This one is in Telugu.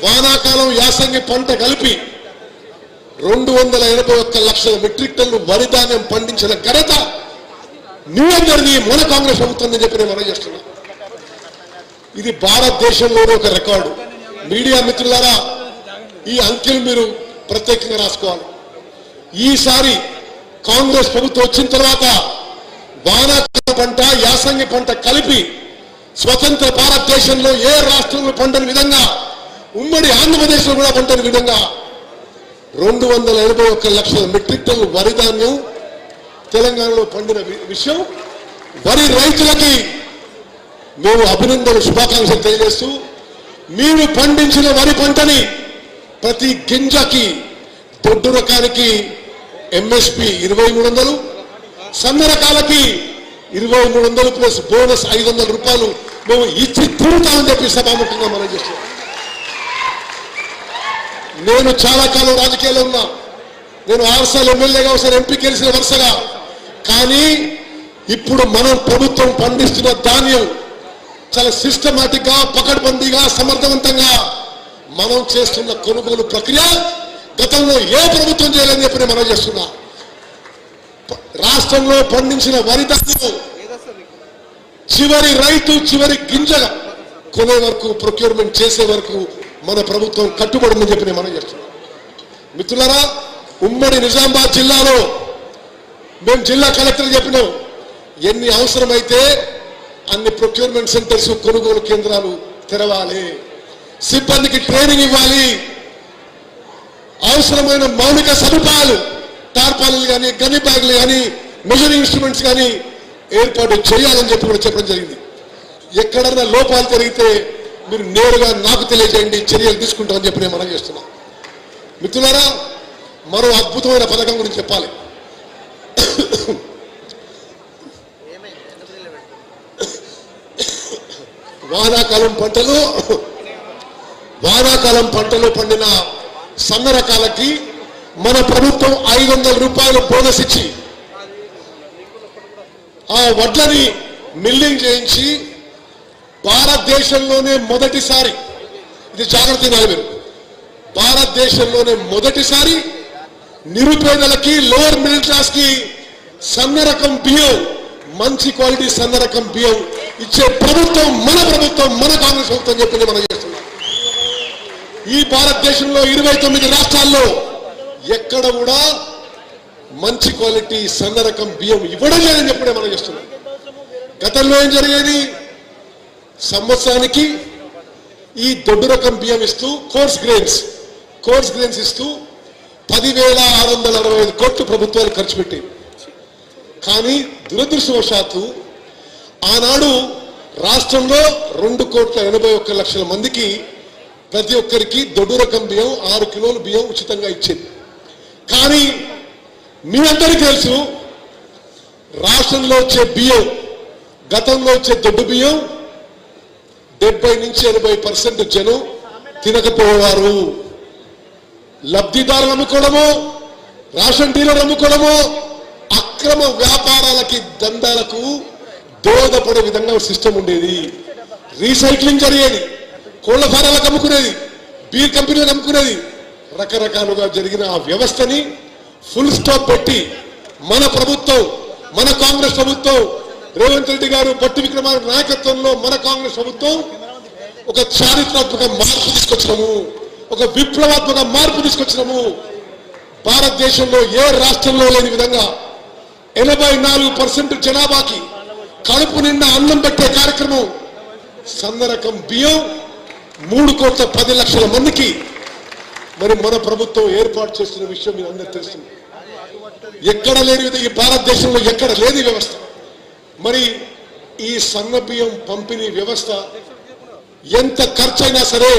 వానాకాలం యాసంగి పంట కలిపి 281 లక్షల మెట్రిక్ టన్ను వరి ధాన్యం పండించిన ఘనత మీ అందరిది, మన కాంగ్రెస్ ప్రభుత్వం అని చెప్పి నేను మనం చేస్తున్నా. ఇది భారతదేశంలోనే ఒక రికార్డు. మీడియా మిత్రులారా, ఈ అంకెలు మీరు ప్రత్యేకంగా రాసుకోవాలి. ఈసారి కాంగ్రెస్ ప్రభుత్వం వచ్చిన తర్వాత వానాకాల పంట యాసంగి పంట కలిపి స్వతంత్ర భారతదేశంలో ఏ రాష్ట్రంలో పండని విధంగా, ఉమ్మడి ఆంధ్రప్రదేశ్లో కూడా పండని విధంగా 281 లక్షల మెట్రిక్ టన్ను వరి ధాన్యం తెలంగాణలో పండిన విషయం వరి రైతులకి మేము అభినందనలు, శుభాకాంక్షలు తెలియజేస్తూ, మీరు పండించిన వరి పంటని ప్రతి గింజకి దొడ్డు రకానికి ఎంఎస్పి 2300, సన్న రకాలకి 2300 ప్లస్ బోనస్ 500 రూపాయలు మేము ఇచ్చి తీరుతామని చెప్పి సభాముఖంగా మనం చేస్తున్నాం. నేను చాలా కాలం రాజకీయాల్లో ఉన్నా. నేను 6 సార్లు ఎమ్మెల్యేగా, ఒకసారి ఎంపీ గెలిచిన వరుసగా. కానీ ఇప్పుడు మనం ప్రభుత్వం పండిస్తున్న ధాన్యం చాలా సిస్టమాటిక్ గా, పకడ్బందీగా, సమర్థవంతంగా మనం చేస్తున్న కొనుగోలు ప్రక్రియ గతంలో ఏ ప్రభుత్వం చేయలేదని చెప్పి మనం చేస్తున్నా. రాష్ట్రంలో పండించిన వరి ధాన్యం చివరి రైతు చివరి గింజగా కొనే వరకు, ప్రొక్యూర్మెంట్ చేసే వరకు మన ప్రభుత్వం కట్టుబడిందని చెప్పి మనం చేస్తున్నాం. మిత్రులారా, ఉమ్మడి నిజామాబాద్ జిల్లాలో మేము జిల్లా కలెక్టర్ చెప్పినాం, ఎన్ని అవసరమైతే అన్ని ప్రొక్యూర్మెంట్ సెంటర్స్, కొనుగోలు కేంద్రాలు తెరవాలి, సిబ్బందికి ట్రైనింగ్ ఇవ్వాలి, అవసరమైన మౌలిక సదుపాయాలు, టార్పాలిన్లు కానీ, గని బ్యాగులు కానీ, మెజరింగ్ ఇన్స్ట్రుమెంట్స్ కానీ ఏర్పాటు చేయాలని చెప్పి కూడా చెప్పడం జరిగింది. ఎక్కడన్నా లోపాలు జరిగితే మీరు నేరుగా నాకు తెలియజేయండి, చర్యలు తీసుకుంటామని చెప్పి నేను మనం చేస్తున్నాం. మిత్రులారా, మరో అద్భుతమైన పథకం గురించి చెప్పాలి. వానాకాలం పంటలు పండిన సన్న రకాలకి మన ప్రభుత్వం 500 రూపాయలు బోనస్ ఇచ్చి ఆ వడ్లని మిల్లింగ్ చేయించి భారతదేశంలోనే మొదటిసారి, ఇది జాగ్రత్త వినాలి మీరు, భారతదేశంలోనే మొదటిసారి నిరుపేదలకి, లోవర్ మిడిల్ క్లాస్ కి సన్న రకం బియ్యం, మంచి క్వాలిటీ సన్న రకం బియ్యం ఇచ్చే ప్రభుత్వం మన ప్రభుత్వం, మన కాంగ్రెస్ ప్రభుత్వం చెప్పింది మనం చేస్తున్నాం. ఈ భారతదేశంలో 29 రాష్ట్రాల్లో ఎక్కడ కూడా మంచి క్వాలిటీ సన్న రకం బియ్యం ఇవ్వడం లేదని చెప్పి మనం చేస్తున్నాం. గతంలో ఏం జరిగేది, సంవత్సరానికి ఈ దొడ్డు రకం బియ్యం ఇస్తూ కోర్స్ గ్రెయిన్స్ ఇస్తూ 10,665 కోట్లు ప్రభుత్వాలు ఖర్చు పెట్టేవి. కానీ దురదృష్టవశాత్తు ఆనాడు రాష్ట్రంలో 2,81,00,000 మందికి ప్రతి ఒక్కరికి దొడ్డు రకం బియ్యం 6 కిలోలు బియ్యం ఉచితంగా ఇచ్చేది. కానీ మీ అందరికీ తెలుసు, రాష్ట్రంలో వచ్చే బియ్యం, గతంలో వచ్చే దొడ్డు బియ్యం 70 నుంచి 80% జనం తినకపోయేవారు. లబ్ధిదారులు అమ్ముకోవడము, రేషన్ డీలర్ అమ్ముకోవడము, అక్రమ వ్యాపారాలకి, దందాలకు దోహదపడే విధంగా సిస్టమ్ ఉండేది. రీసైక్లింగ్ జరిగేది, కోళ్ల ఫారాలకు అమ్ముకునేది, బీర్ కంపెనీలకు అమ్ముకునేది. రకరకాలుగా జరిగిన ఆ వ్యవస్థని ఫుల్ స్టాప్ పెట్టి మన ప్రభుత్వం, మన కాంగ్రెస్ ప్రభుత్వం, రేవంత్ రెడ్డి గారు, పట్టు విక్రమార్క నాయకత్వంలో మన కాంగ్రెస్ ప్రభుత్వం ఒక చారిత్రాత్మక మార్పు తీసుకొచ్చినాము, ఒక విప్లవాత్మక మార్పు తీసుకొచ్చినాము. భారతదేశంలో ఏ రాష్ట్రంలో లేని విధంగా 84% జనాభాకి కడుపు నిండా అన్నం పెట్టే కార్యక్రమం, సన్న రకం బియ్యం 3,10,00,000 మందికి మరి మన ప్రభుత్వం ఏర్పాటు చేస్తున్న విషయం మీరు అందరూ తెలుస్తుంది. ఎక్కడ లేని విధంగా ఈ భారతదేశంలో ఎక్కడ లేని వ్యవస్థ. మరి ఈ సన్న బియ్యం పంపిణీ వ్యవస్థ ఎంత ఖర్చైనా సరే